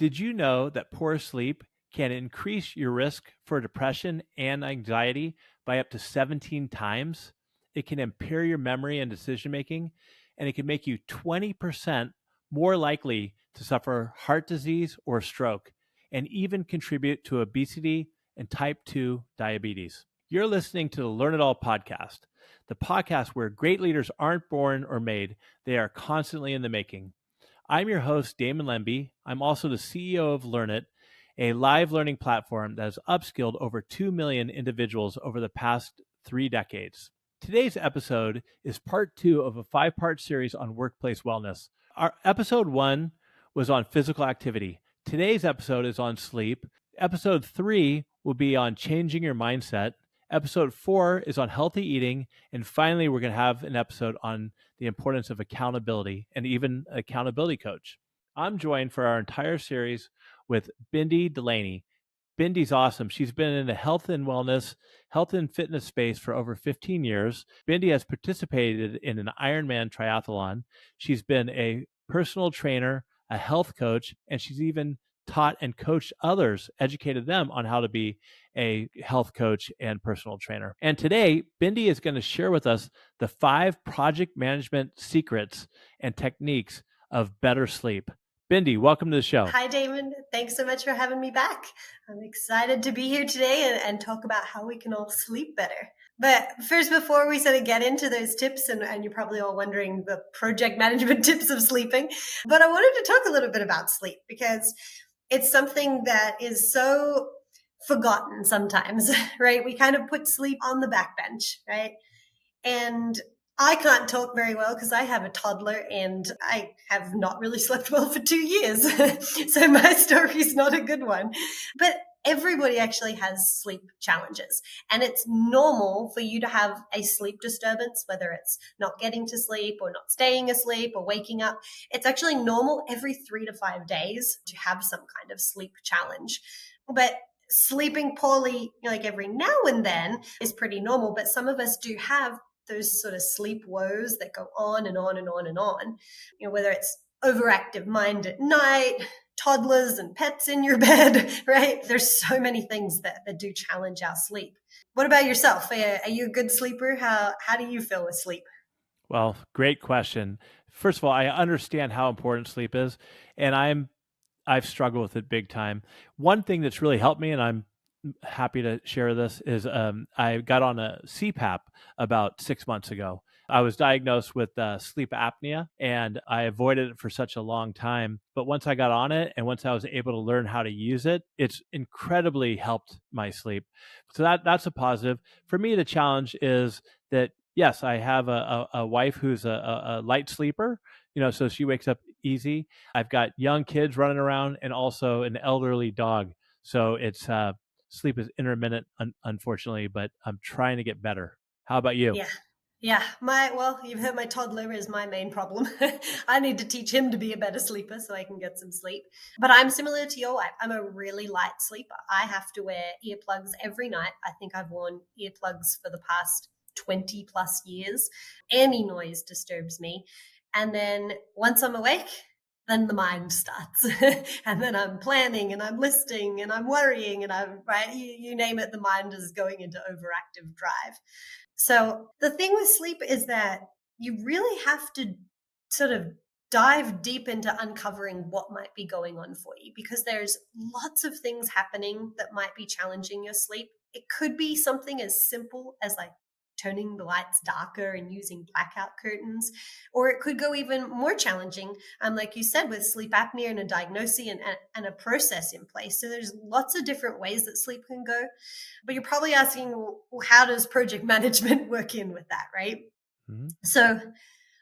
Did you know that poor sleep can increase your risk for depression and anxiety by up to 17 times? It can impair your memory and decision making, and it can make you 20% more likely to suffer heart disease or stroke, and even contribute to obesity and type 2 diabetes. You're listening to the Learn It All podcast, the podcast where great leaders aren't born or made, they are constantly in the making. I'm your host, Damon Lembi. I'm also the CEO of Learnit, a live learning platform that has upskilled over 2 million individuals over the past 3 decades. Today's episode is part 2 of a 5-part series on workplace wellness. Our episode 1 was on physical activity. Today's episode is on sleep. Episode 3 will be on changing your mindset. Episode 4 is on healthy eating. And finally, we're going to have an episode on the importance of accountability and even accountability coach. I'm joined for our entire series with Bindi Delaney. Bindi's awesome. She's been in the health and wellness, health and fitness space for over 15 years. Bindi has participated in an Ironman triathlon. She's been a personal trainer, a health coach, and she's even taught and coached others, educated them on how to be a health coach and personal trainer. And today, Bindi is going to share with us the 5 project management secrets and techniques of better sleep. Bindi, welcome to the show. Hi, Damon. Thanks so much for having me back. I'm excited to be here today and talk about how we can all sleep better. But first, before we sort of get into those tips, and you're probably all wondering the project management tips of sleeping, but I wanted to talk a little bit about sleep because it's something that is so forgotten sometimes, right? We kind of put sleep on the backbench, right? And I can't talk very well because I have a toddler and I have not really slept well for 2 years. So my story is not a good one. But everybody actually has sleep challenges. And it's normal for you to have a sleep disturbance, whether it's not getting to sleep or not staying asleep or waking up. It's actually normal every 3 to 5 days to have some kind of sleep challenge. But sleeping poorly, like every now and then, is pretty normal. But some of us do have those sort of sleep woes that go on and on and on and on, whether it's overactive mind at night, toddlers and pets in your bed, right? There's so many things that do challenge our sleep. What about yourself? Are you a good sleeper? How do you feel with sleep? Well, great question. First of all, I understand how important sleep is, and I've struggled with it big time. One thing that's really helped me, and I'm happy to share this, is I got on a CPAP about 6 months ago. I was diagnosed with sleep apnea, and I avoided it for such a long time. But once I got on it, and once I was able to learn how to use it, it's incredibly helped my sleep. So that's a positive. For me, the challenge is that, yes, I have a wife who's a light sleeper, so she wakes up easy. I've got young kids running around and also an elderly dog. So it's sleep is intermittent, unfortunately, but I'm trying to get better. How about you? Yeah. You've heard my toddler is my main problem. I need to teach him to be a better sleeper so I can get some sleep. But I'm similar to your wife. I'm a really light sleeper. I have to wear earplugs every night. I think I've worn earplugs for the past 20 plus years. Any noise disturbs me. And then once I'm awake, then the mind starts. And then I'm planning and I'm listing and I'm worrying and you name it, the mind is going into overactive drive. So the thing with sleep is that you really have to sort of dive deep into uncovering what might be going on for you, because there's lots of things happening that might be challenging your sleep. It could be something as simple as like turning the lights darker and using blackout curtains, or it could go even more challenging, like you said, with sleep apnea and a diagnosis and a process in place. So there's lots of different ways that sleep can go. But you're probably asking, well, how does project management work in with that, right? Mm-hmm. So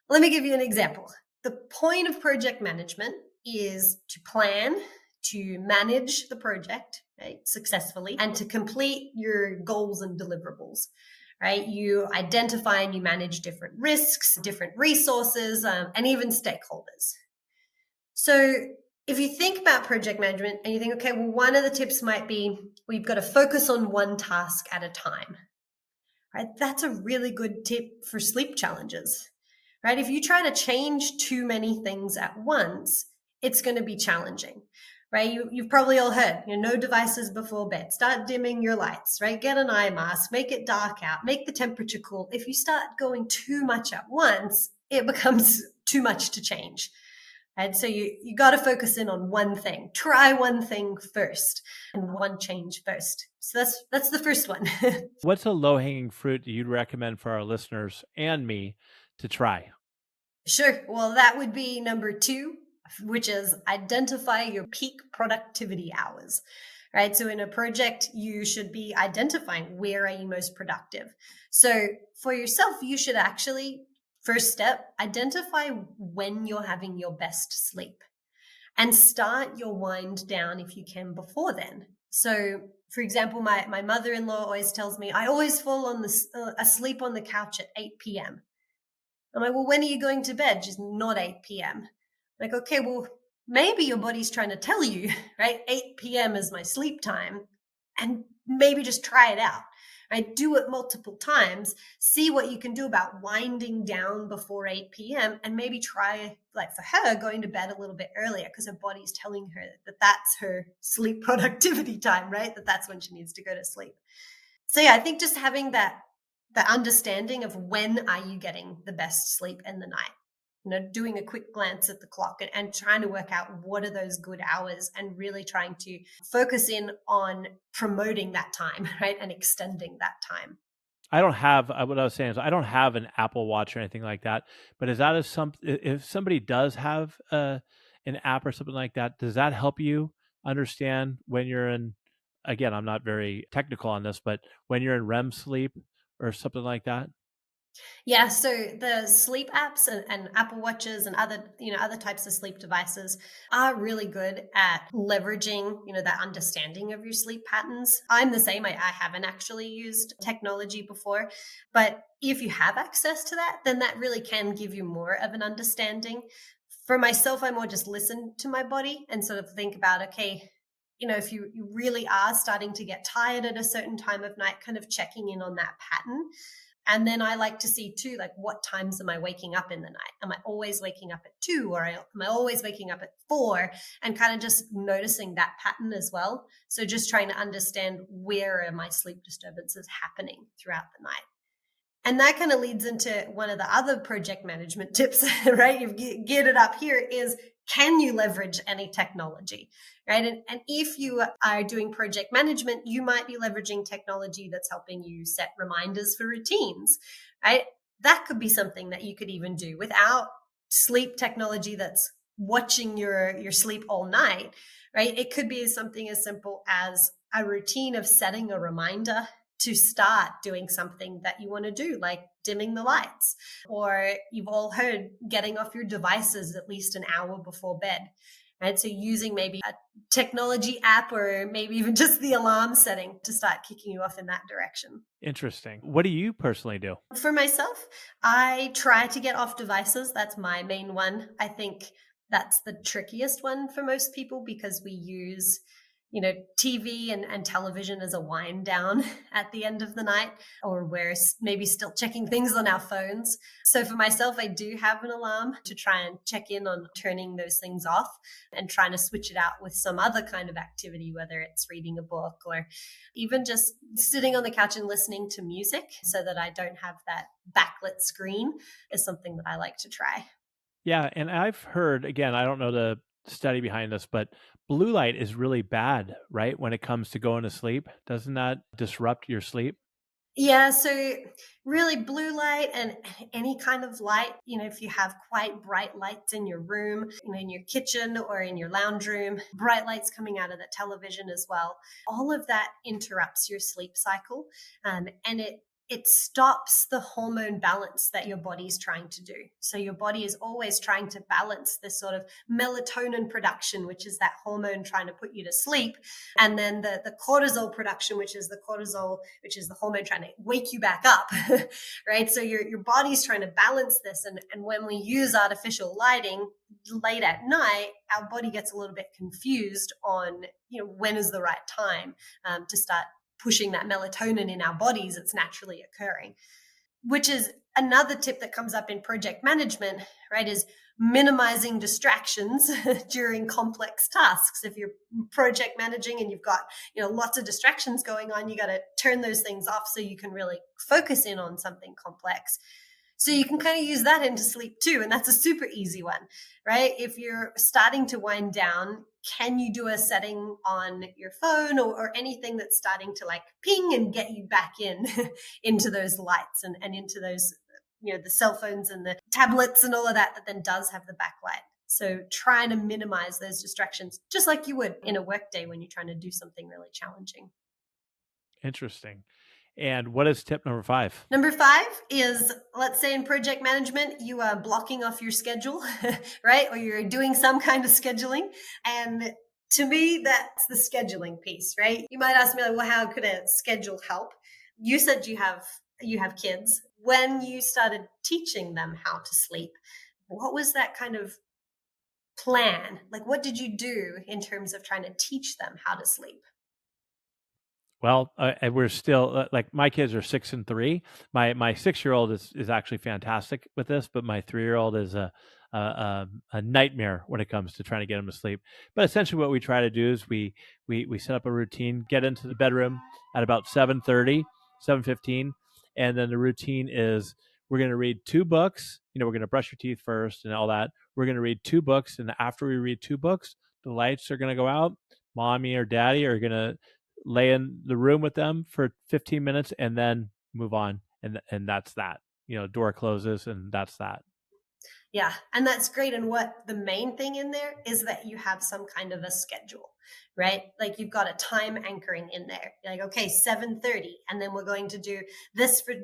let me give you an example. The point of project management is to plan, to manage the project, right, successfully, and to complete your goals and deliverables. Right? You identify and you manage different risks, different resources, and even stakeholders. So if you think about project management and you think, okay, well, one of the tips might be we've got to focus on one task at a time. Right? That's a really good tip for sleep challenges. Right? If you try to change too many things at once, it's going to be challenging. right? You've probably all heard, no devices before bed. Start dimming your lights, right? Get an eye mask, make it dark out, make the temperature cool. If you start going too much at once, it becomes too much to change. And so you got to focus in on one thing. Try one thing first and one change first. So that's the first one. What's a low hanging fruit that you'd recommend for our listeners and me to try? Sure. Well, that would be number 2, which is identify your peak productivity hours. Right. So in a project, you should be identifying where are you most productive. So for yourself, you should actually, first step, identify when you're having your best sleep and start your wind down if you can before then. So, for example, my mother-in-law always tells me I always fall on asleep on the couch at 8 p.m. I'm like, well, when are you going to bed? She's not 8 p.m. Like, okay, well, maybe your body's trying to tell you, right? 8 p.m. is my sleep time, and maybe just try it out. Right? Do it multiple times, see what you can do about winding down before 8 p.m. and maybe try, like for her, going to bed a little bit earlier because her body's telling her that that's her sleep productivity time, right? That's when she needs to go to sleep. So yeah, I think just having that understanding of when are you getting the best sleep in the night, doing a quick glance at the clock and trying to work out what are those good hours and really trying to focus in on promoting that time, right? And extending that time. I don't have what I was saying is I don't have an Apple Watch or anything like that. But is that if somebody does have an app or something like that, does that help you understand when you're in? Again, I'm not very technical on this, but when you're in REM sleep or something like that. Yeah, so the sleep apps and Apple Watches and other types of sleep devices are really good at leveraging, that understanding of your sleep patterns. I'm the same. I haven't actually used technology before, but if you have access to that, then that really can give you more of an understanding. For myself, I more just listen to my body and sort of think about, okay, if you really are starting to get tired at a certain time of night, kind of checking in on that pattern. And then I like to see too, like what times am I waking up in the night? Am I always waking up at 2 or am I always waking up at 4? And kind of just noticing that pattern as well. So just trying to understand where are my sleep disturbances happening throughout the night. And that kind of leads into one of the other project management tips, right? You've geared it up here is, can you leverage any technology, right? And if you are doing project management, you might be leveraging technology that's helping you set reminders for routines, right? That could be something that you could even do without sleep technology that's watching your sleep all night, right? It could be something as simple as a routine of setting a reminder to start doing something that you want to do, like dimming the lights, or you've all heard getting off your devices at least an hour before bed. Right. So using maybe a technology app or maybe even just the alarm setting to start kicking you off in that direction. Interesting. What do you personally do? For myself, I try to get off devices. That's my main one. I think that's the trickiest one for most people because we use TV and television as a wind down at the end of the night, or we're maybe still checking things on our phones. So for myself, I do have an alarm to try and check in on turning those things off and trying to switch it out with some other kind of activity, whether it's reading a book or even just sitting on the couch and listening to music so that I don't have that backlit screen is something that I like to try. Yeah, and I've heard, again, I don't know the study behind this, but blue light is really bad, right? When it comes to going to sleep. Doesn't that disrupt your sleep? Yeah, so really blue light and any kind of light, if you have quite bright lights in your room, in your kitchen or in your lounge room, bright lights coming out of the television as well, all of that interrupts your sleep cycle. And it stops the hormone balance that your body's trying to do. So your body is always trying to balance this sort of melatonin production, which is that hormone trying to put you to sleep, and then the cortisol production, which is the hormone trying to wake you back up. Right? So your body's trying to balance this, and when we use artificial lighting late at night, our body gets a little bit confused on when is the right time to start pushing that melatonin in our bodies. It's naturally occurring. which is another tip that comes up in project management, right? Is minimizing distractions during complex tasks. If you're project managing and you've got, lots of distractions going on, you got to turn those things off so you can really focus in on something complex. So you can kind of use that into sleep too. And that's a super easy one, right? If you're starting to wind down, can you do a setting on your phone or anything that's starting to like ping and get you back in into those lights and into those, the cell phones and the tablets and all of that then does have the backlight. So trying to minimize those distractions, just like you would in a workday when you're trying to do something really challenging. Interesting. And what is tip number 5? Number 5 is, let's say in project management, you are blocking off your schedule, right? Or you're doing some kind of scheduling. And to me, that's the scheduling piece, right? You might ask me, like, well, how could a schedule help? You said you have kids. When you started teaching them how to sleep, what was that kind of plan? Like, what did you do in terms of trying to teach them how to sleep? Well, and we're still like my kids are 6 and 3. My 6-year-old is actually fantastic with this, but my 3-year-old is a nightmare when it comes to trying to get him to sleep. But essentially, what we try to do is we set up a routine, get into the bedroom at about 7:30, 7:15, and then the routine is we're going to read 2 books. We're going to brush your teeth first and all that. We're going to read 2 books, and after we read 2 books, the lights are going to go out. Mommy or daddy are going to lay in the room with them for 15 minutes and then move on. And that's that. Door closes and that's that. Yeah, and that's great. And what the main thing in there is that you have some kind of a schedule, right? Like you've got a time anchoring in there. You're like, okay, 7:30, and then we're going to do this for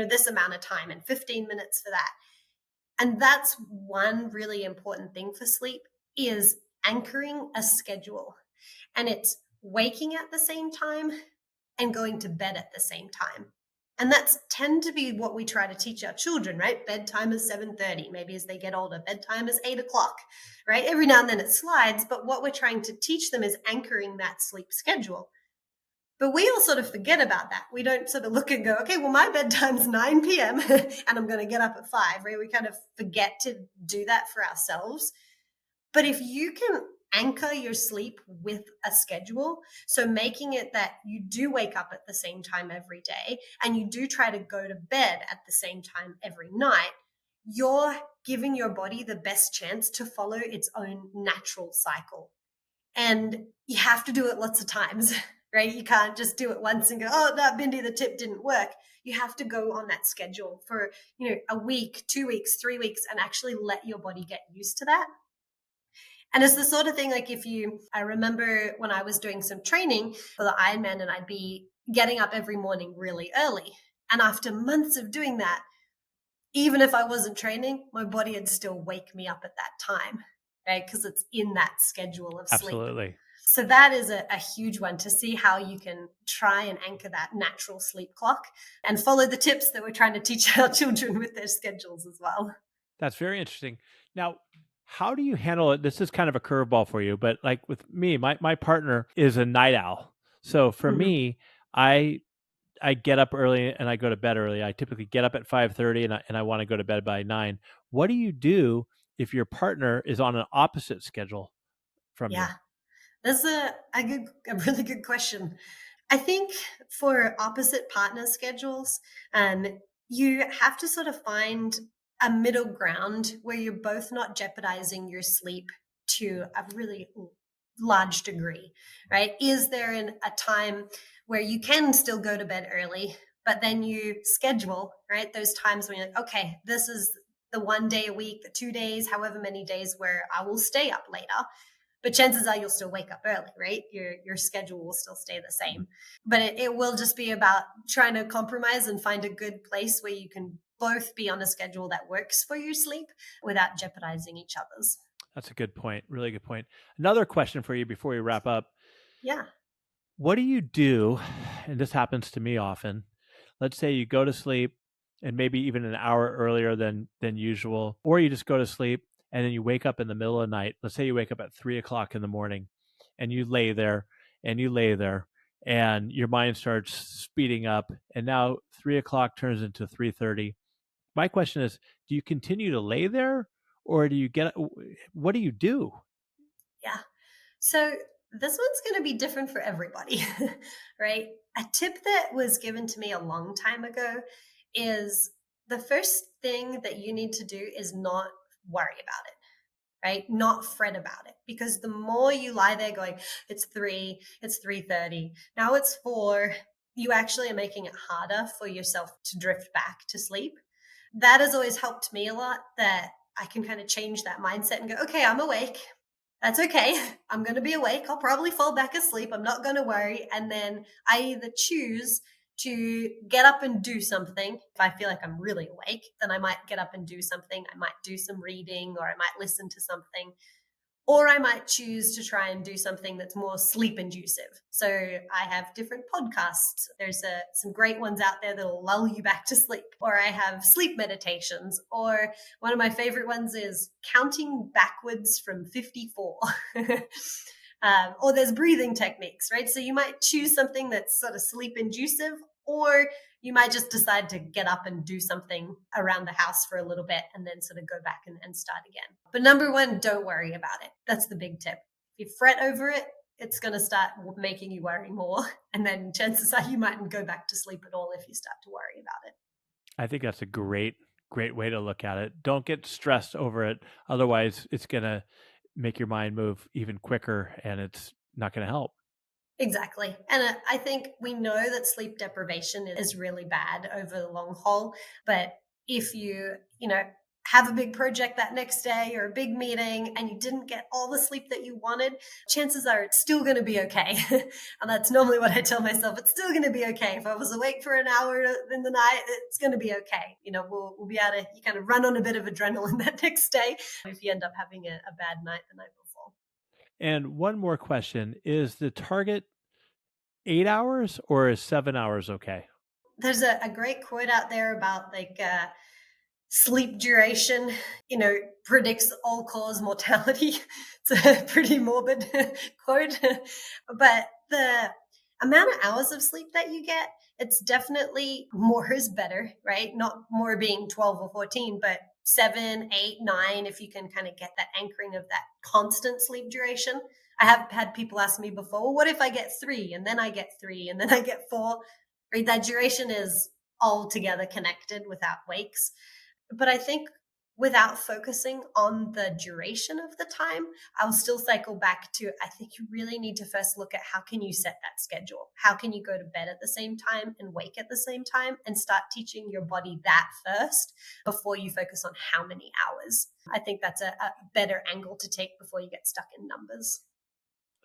this amount of time and 15 minutes for that. And that's one really important thing for sleep is anchoring a schedule. And it's waking at the same time and going to bed at the same time. And that's tend to be what we try to teach our children, right? Bedtime is 7:30. Maybe as they get older, bedtime is 8 o'clock, right? Every now and then it slides, but what we're trying to teach them is anchoring that sleep schedule. But we all sort of forget about that. We don't sort of look and go, okay, well, my bedtime's 9 p.m. and I'm going to get up at 5, right? We kind of forget to do that for ourselves. But if you can anchor your sleep with a schedule, so making it that you do wake up at the same time every day and you do try to go to bed at the same time every night, you're giving your body the best chance to follow its own natural cycle. And you have to do it lots of times, right? You can't just do it once and go, oh, no, Bindi, the tip didn't work. You have to go on that schedule for, a week, 2 weeks, 3 weeks, and actually let your body get used to that. And it's the sort of thing, like I remember when I was doing some training for the Ironman and I'd be getting up every morning really early. And after months of doing that, even if I wasn't training, my body would still wake me up at that time, right? Because it's in that schedule of sleep. Absolutely. So that is a huge one, to see how you can try and anchor that natural sleep clock and follow the tips that we're trying to teach our children with their schedules as well. That's very interesting. Now, how do you handle it? This is kind of a curveball for you, but like with me, my partner is a night owl. So for me, I get up early and I go to bed early. I typically get up at 5:30 and I want to go to bed by 9. What do you do if your partner is on an opposite schedule from you? Yeah, that's a really good question. I think for opposite partner schedules, you have to sort of find a middle ground where you're both not jeopardizing your sleep to a really large degree, right? Is there a time where you can still go to bed early, but then you schedule, right, those times when you're like, okay, this is the 1 day a week, the 2 days, however many days where I will stay up later. But chances are you'll still wake up early, right? Your schedule will still stay the same. But it will just be about trying to compromise and find a good place where you can both be on a schedule that works for your sleep without jeopardizing each other's. That's a good point. Really good point. Another question for you before we wrap up. Yeah. What do you do? And this happens to me often. Let's say you go to sleep and maybe even an hour earlier than usual, or you just go to sleep and then you wake up in the middle of the night. Let's say you wake up at 3 o'clock in the morning and you lay there and you lay there and your mind starts speeding up, and now 3 o'clock turns into 3:30. My question is, do you continue to lay there, or do you what do you do? Yeah. So this one's going to be different for everybody, right? A tip that was given to me a long time ago is the first thing that you need to do is not worry about it, right? Not fret about it, because the more you lie there going, it's 3, it's 3:30, now it's 4, you actually are making it harder for yourself to drift back to sleep. That has always helped me a lot, that I can kind of change that mindset and go, okay, I'm awake. That's okay. I'm going to be awake. I'll probably fall back asleep. I'm not going to worry. And then I either choose to get up and do something. If I feel like I'm really awake, then I might get up and do something. I might do some reading, or I might listen to something. Or I might choose to try and do something that's more sleep inducive. So I have different podcasts. There's some great ones out there that'll lull you back to sleep. Or I have sleep meditations. Or one of my favorite ones is counting backwards from 54. Or there's breathing techniques, right? So you might choose something that's sort of sleep inducive, or you might just decide to get up and do something around the house for a little bit and then sort of go back and start again. But number one, don't worry about it. That's the big tip. If you fret over it, it's going to start making you worry more. And then chances are you mightn't go back to sleep at all if you start to worry about it. I think that's a great way to look at it. Don't get stressed over it. Otherwise, it's going to make your mind move even quicker, and it's not going to help. Exactly. And I think we know that sleep deprivation is really bad over the long haul. But if you have a big project that next day or a big meeting and you didn't get all the sleep that you wanted, chances are it's still going to be okay. And that's normally what I tell myself. It's still going to be okay. If I was awake for an hour in the night, it's going to be okay. We'll be able to you kind of run on a bit of adrenaline that next day if you end up having a bad night the night before. And one more question, is the target 8 hours or is 7 hours okay? There's a great quote out there about sleep duration, predicts all cause mortality. It's a pretty morbid quote, but the amount of hours of sleep that you get, it's definitely more is better, right? Not more being 12 or 14, but 7, 8, 9, if you can kind of get that anchoring of that constant sleep duration. I have had people ask me before, well, what if I get 3 and then I get 3 and then I get 4? Right? That duration is all together connected without wakes. But I think without focusing on the duration of the time, I'll still cycle back to, I think you really need to first look at how can you set that schedule? How can you go to bed at the same time and wake at the same time, and start teaching your body that first before you focus on how many hours. I think that's a better angle to take before you get stuck in numbers.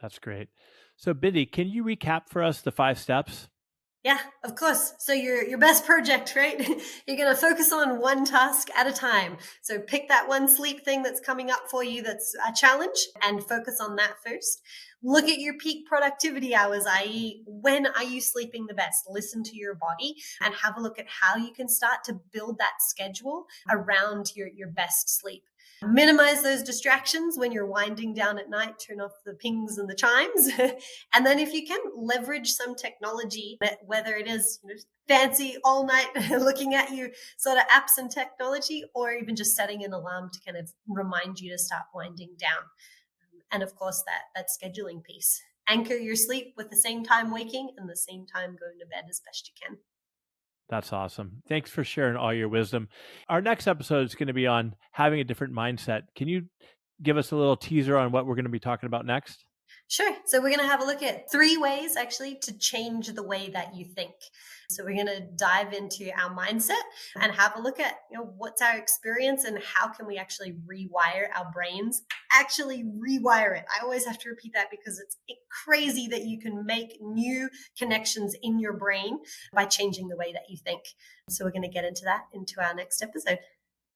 That's great. So, Bindi, can you recap for us the 5 steps? Yeah, of course. So your best project, right? You're going to focus on one task at a time. So pick that one sleep thing that's coming up for you that's a challenge, and focus on that first. Look at your peak productivity hours, i.e., when are you sleeping the best? Listen to your body and have a look at how you can start to build that schedule around your best sleep. Minimize those distractions when you're winding down at night. Turn off the pings and the chimes. And then if you can, leverage some technology, whether it is fancy all night looking at you sort of apps and technology, or even just setting an alarm to kind of remind you to start winding down. And of course, that scheduling piece. Anchor your sleep with the same time waking and the same time going to bed as best you can. That's awesome. Thanks for sharing all your wisdom. Our next episode is going to be on having a different mindset. Can you give us a little teaser on what we're going to be talking about next? Sure. So we're going to have a look at 3 ways actually to change the way that you think. So we're going to dive into our mindset and have a look at what's our experience and how can we actually rewire our brains. Actually rewire it. I always have to repeat that because it's crazy that you can make new connections in your brain by changing the way that you think. So we're going to get into that into our next episode.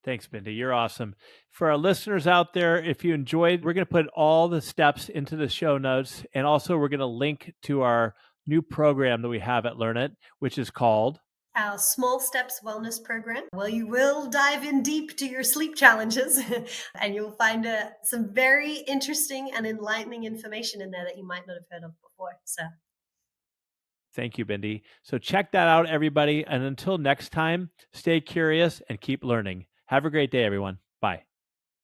Thanks, Bindi. You're awesome. For our listeners out there, if you enjoyed, we're going to put all the steps into the show notes. And also, we're going to link to our new program that we have at Learnit, which is called our Small Steps Wellness Program. Well, you will dive in deep to your sleep challenges and you'll find some very interesting and enlightening information in there that you might not have heard of before. So Thank you, Bindi. So check that out, everybody. And until next time, stay curious and keep learning. Have a great day, everyone.